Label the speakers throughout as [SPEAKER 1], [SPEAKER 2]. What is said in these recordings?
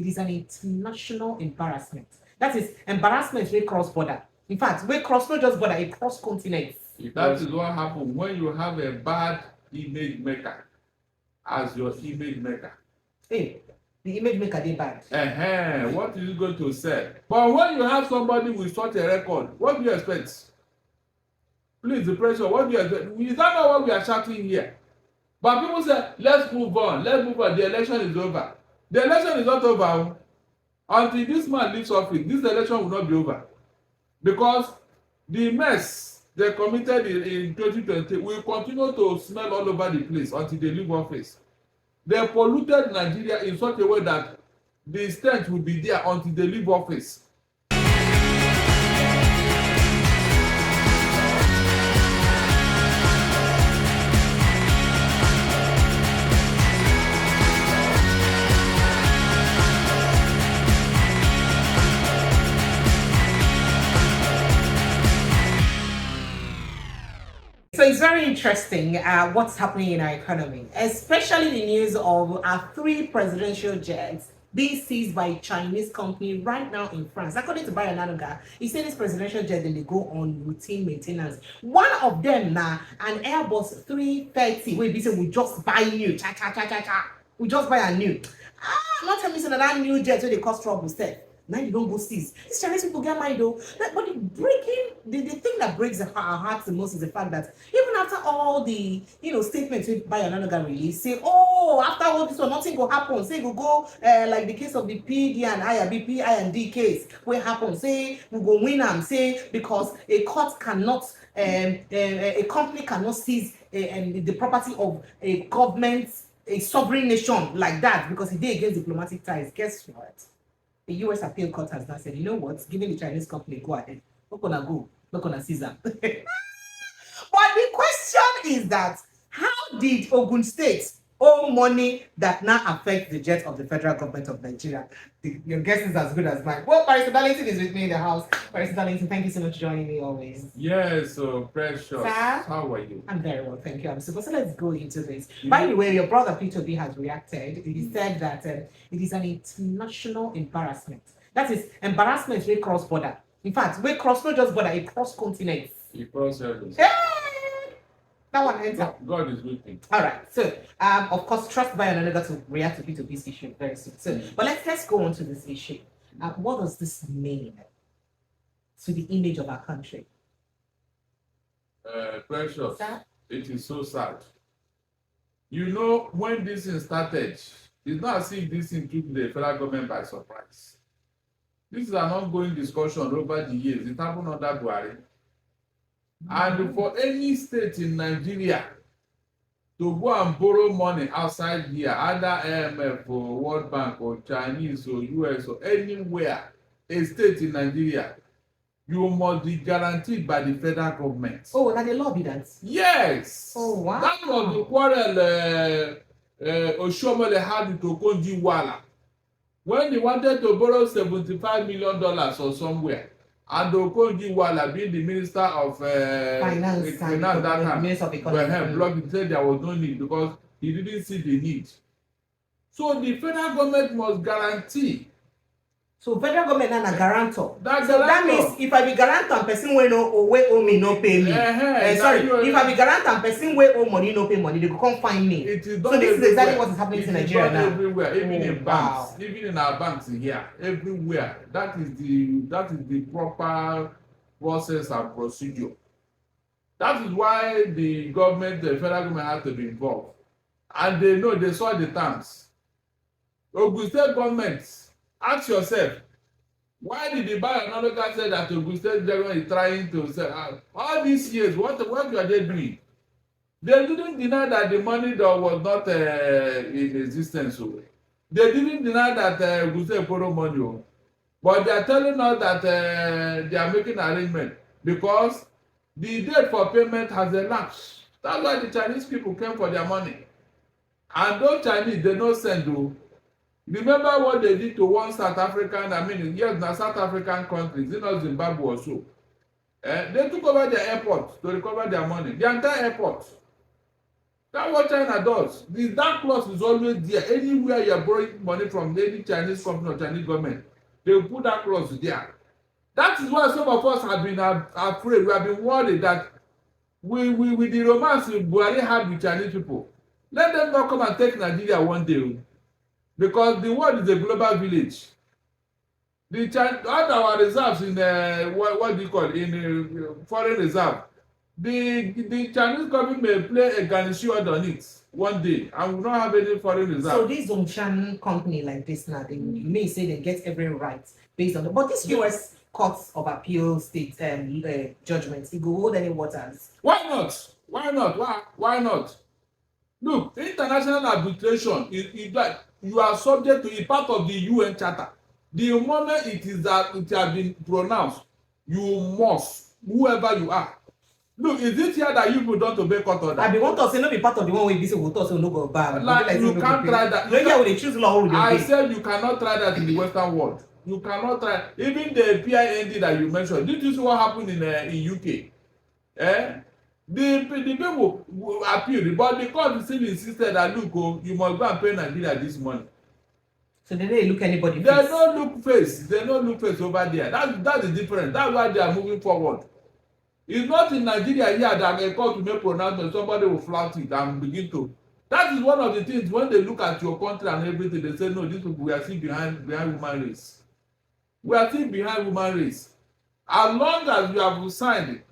[SPEAKER 1] It is an international embarrassment. That is embarrassment wey cross border. In fact, wey cross not just border, it cross continents.
[SPEAKER 2] That is what happens when you have a bad image maker as your image maker.
[SPEAKER 1] Hey, the image maker dey bad.
[SPEAKER 2] What is it going to sell? But when you have somebody with such a record, what do you expect? Please, the pressure, what do you expect? Is that not what we are shouting here? But people say, let's move on, the election is over. The election is not over. Until this man leaves office, this election will not be over. Because the mess they committed in 2020 will continue to smell all over the place until they leave office. They polluted Nigeria in such a way that the stench will be there until they leave office.
[SPEAKER 1] So it's very interesting what's happening in our economy, especially the news of our 3 presidential jets being seized by a Chinese company right now in France. According to Barrister Onanuga, he said this presidential jet they go on routine maintenance. One of them now, an Airbus 330, where we say we just buy new, we just buy a new. Not tell me so that new jet where they cause trouble instead. Now you don't go seize. These Chinese people get mind though. But the thing that breaks our hearts the most is the fact that even after all the statements by Onanuga release, say, oh, after all this one, nothing will happen. Say we go like the case of the PD and IRB, I&D case, where happen. Say we go win them. Say because a court cannot, a company cannot seize the property of a government, a sovereign nation like that because it did against diplomatic ties. Guess what? The U.S. appeal court has now said, you know what, giving the Chinese company go ahead. Not gonna seize them. But the question is that how did Ogun State owe money that now affects the jet of the federal government of Nigeria? Your guess is as good as mine. Well, Barrister Darlington is with me in the house. Barrister Darlington, thank you so much for joining me always.
[SPEAKER 2] Yes, so precious.
[SPEAKER 1] Sir?
[SPEAKER 2] How are you?
[SPEAKER 1] I'm very well, thank you. So let's go into this. By the way, your brother Peter Obi has reacted. He said that it is an international embarrassment. That is embarrassment wey cross border. In fact, wey cross not just border, it cross continents.
[SPEAKER 2] It cross everything.
[SPEAKER 1] Hey! That one enter.
[SPEAKER 2] God is with me.
[SPEAKER 1] All right. So, of course, trust by Onanuga to react to Peter Obi's issue very soon. So, but let's go on to this issue. What does this mean to the image of our country?
[SPEAKER 2] Precious.
[SPEAKER 1] Sir?
[SPEAKER 2] It is so sad. You know, when this thing started, it's not as if this thing took the federal government by surprise. This is an ongoing discussion over the years. It happened under Buhari. And for any state in Nigeria to go and borrow money outside here, either IMF or World Bank or Chinese or US or anywhere, a state in Nigeria, you must be guaranteed by the federal government.
[SPEAKER 1] Oh, now they lobby that.
[SPEAKER 2] Yes.
[SPEAKER 1] Oh, wow.
[SPEAKER 2] That was the quarrel Oshomole had with Okonjo-Iweala when he wanted to borrow $75 million or somewhere. And Okonjo-Iweala, being the Minister of
[SPEAKER 1] Finance
[SPEAKER 2] that time,
[SPEAKER 1] Minister of Economy,
[SPEAKER 2] blocked, said there was no need because he didn't see the need. So the federal government must guarantee.
[SPEAKER 1] So federal government na guarantor.
[SPEAKER 2] That
[SPEAKER 1] so that means if I be guarantor and person wey owe me no pay me. Sorry, if I be guarantor and person wey owe money no pay money, they go come find me.
[SPEAKER 2] It is
[SPEAKER 1] so this is exactly what is happening in Nigeria now.
[SPEAKER 2] Everywhere, even in banks, even in our banks here, everywhere. That is the proper process and procedure. That is why the government, the federal government, has to be involved, and they know they saw the terms. Ogun State government. Ask yourself, why did the Onanuga say that Ogun State government is trying to sell? All these years, what are they doing? They didn't deny that the money that was not in existence. They didn't deny that Ogun State borrow money. But they are telling us that they are making arrangement because the date for payment has elapsed. That's why the Chinese people came for their money. And those Chinese, they don't send though. Remember what they did to one South African, now South African countries, not Zimbabwe or so. They took over their airport to recover their money, the entire airport. That's what China does. That clause is always there. Anywhere you are borrowing money from any Chinese company or Chinese government, they will put that clause there. That is why some of us have been afraid. We have been worried that with the romance Buhari had with Chinese people, let them not come and take Nigeria one day, because the world is a global village. All our reserves in what do you call it, in foreign reserve, the Chinese government may play a garnishee on it one day and will not have any foreign reserve.
[SPEAKER 1] So this Zhongshan company like this now, they may say they get every right based on but this US courts of appeal state judgments, it go hold any waters.
[SPEAKER 2] Why not? Why not? Look, international arbitration is like you are subject to a part of the UN Charter. The moment it has been pronounced, you must, whoever you are. Look, is it here that you people don't obey court order?
[SPEAKER 1] I be want to say no be part of the one wey be say we talk say no go bad.
[SPEAKER 2] Like you can't try that.
[SPEAKER 1] No, they choose law.
[SPEAKER 2] I said you cannot try that in the Western world. You cannot try. Even the PIND that you mentioned. Did you see what happened in UK? The people appealed, but the court still insisted that look, you must go and pay Nigeria this money.
[SPEAKER 1] So they don't look anybody face.
[SPEAKER 2] They don't look face. They don't look face over there. That's the difference. That's why they are moving forward. It's not in Nigeria here that a court will make pronouncement, somebody will flout it and begin to. That is one of the things when they look at your country and everything, they say, no, these people, we are still behind human race. We are still behind human race. As long as you have signed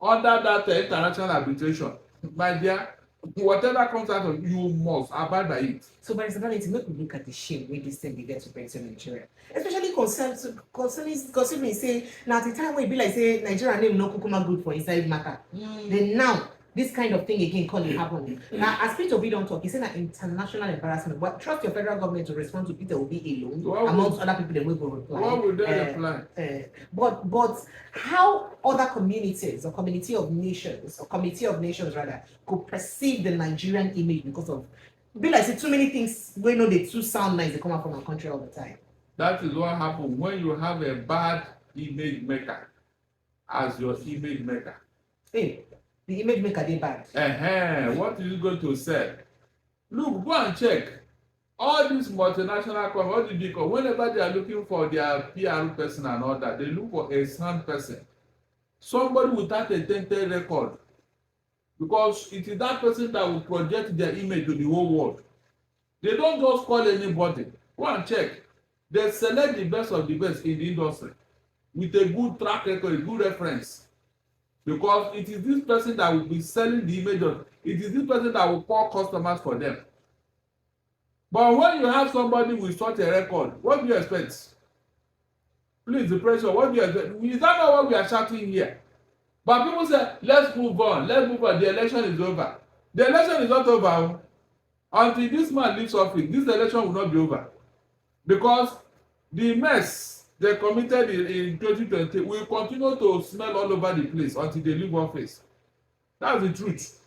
[SPEAKER 2] under that international arbitration, my dear, whatever comes out of you must abide by it.
[SPEAKER 1] So, Barrister Darlington, make we look at the shame wey this thing dey get to bring to Nigeria, especially concerning say na at the time wey e be like say Nigeria name no kukuma good for inside matter. Then now this kind of thing again come dey happen. Now, as Peter Obi don talk, he say na international embarrassment. But trust your federal government to respond to Peter Obi alone, amongst other people dem wey go reply.
[SPEAKER 2] What would they reply?
[SPEAKER 1] But how other communities or community of nations rather could perceive the Nigerian image because of be like say too many things wey no dey too sound nice dey come out from our country all the time.
[SPEAKER 2] That is what happens when you have a bad image maker as your image maker.
[SPEAKER 1] Hey, the image maker dey bad.
[SPEAKER 2] What is it going to say? Look, go and check. All these multinational companies, all the big companies, whenever they are looking for their PR person and all that, they look for a sound person. Somebody without a tainted record. Because it is that person that will project their image to the whole world. They don't just call anybody. Go and check. They select the best of the best in the industry with a good track record, a good reference. Because it is this person that will be selling the image of, it is this person that will call customers for them. But when you have somebody with such a record, what do you expect? Please, the pressure, what do you expect? Is that not what we are shouting here? But people say, let's move on, the election is over. The election is not over. Until this man leaves office, this election will not be over. Because the mess they committed in 2020 will continue to smell all over the place until they leave office. That's the truth.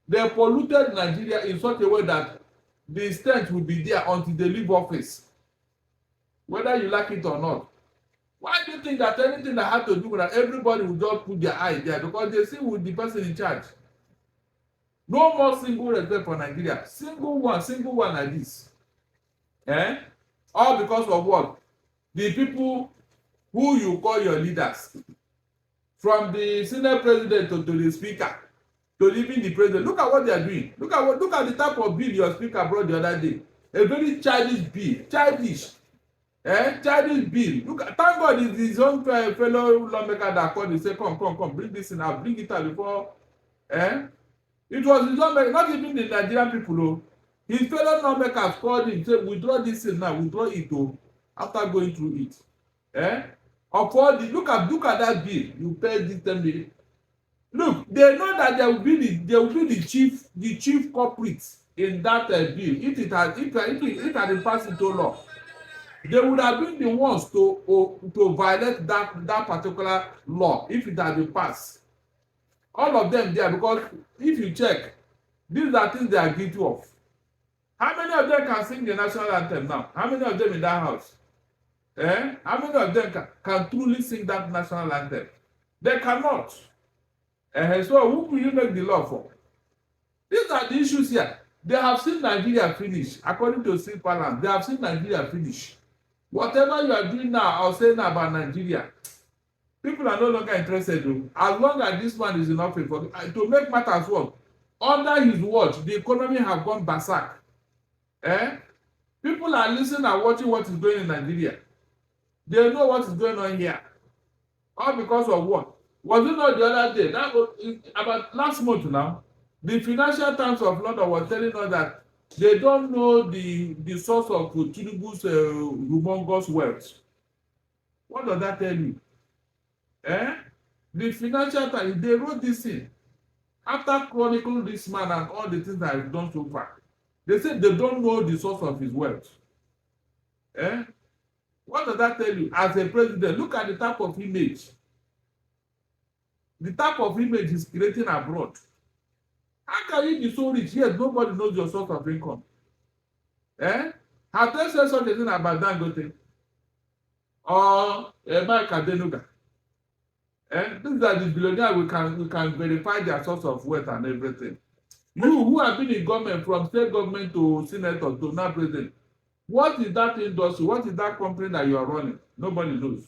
[SPEAKER 2] They polluted Nigeria in such a way that the stench will be there until they leave office. Whether you like it or not. Why do you think that anything that has to do with that, everybody will just put their eye there? Because they see with the person in charge. No more single respect for Nigeria. Single one like this. All because of what? The people who you call your leaders. From the Senate president to the speaker, to even the president. Look at what they are doing. Look at the type of bill your speaker brought the other day. A very childish bill. Childish bill. Look at, thank God it's his own fellow lawmaker that called and said, come, bring this in now, bring it out before. It was his own, not even the Nigerian people. His fellow lawmakers called him, said, withdraw this in now, withdraw it after going through it. Of all the look at that bill, you pay this 10 million. Look, they know that there will be the chief culprits in that bill if it had passed into law. They would have been the ones to violate that particular law if it had been passed. All of them there, because if you check, these are things they are guilty of. How many of them can sing the national anthem now? How many of them in that house? How many of them can truly sing that national anthem? They cannot. So who will you make the law for? These are the issues here. They have seen Nigeria finish. According to Steve Palance, they have seen Nigeria finish. Whatever you are doing now or saying about Nigeria, people are no longer interested. As long as this man is in office, to make matters worse, under his watch, the economy have gone berserk. People are listening and watching what is going in Nigeria. They know what is going on here. All because of what? Was it not the other day? That was about last month now. The Financial Times of London was telling us that they don't know the source of Tinubu's humongous wealth. What does that tell you? The Financial Times, they wrote this thing after chronicling this man and all the things that he's done so far. They said they don't know the source of his wealth. What does that tell you? As a president, look at the type of image. The type of image he's creating abroad. How can you be so rich yet nobody knows your source of income? Have they said such a thing about Dangote? Or Mike Onanuga? These are the billionaires we can verify their source of wealth and everything. You who have been in government, from state government to senator to now president, what is that industry? What is that company that you are running? Nobody knows.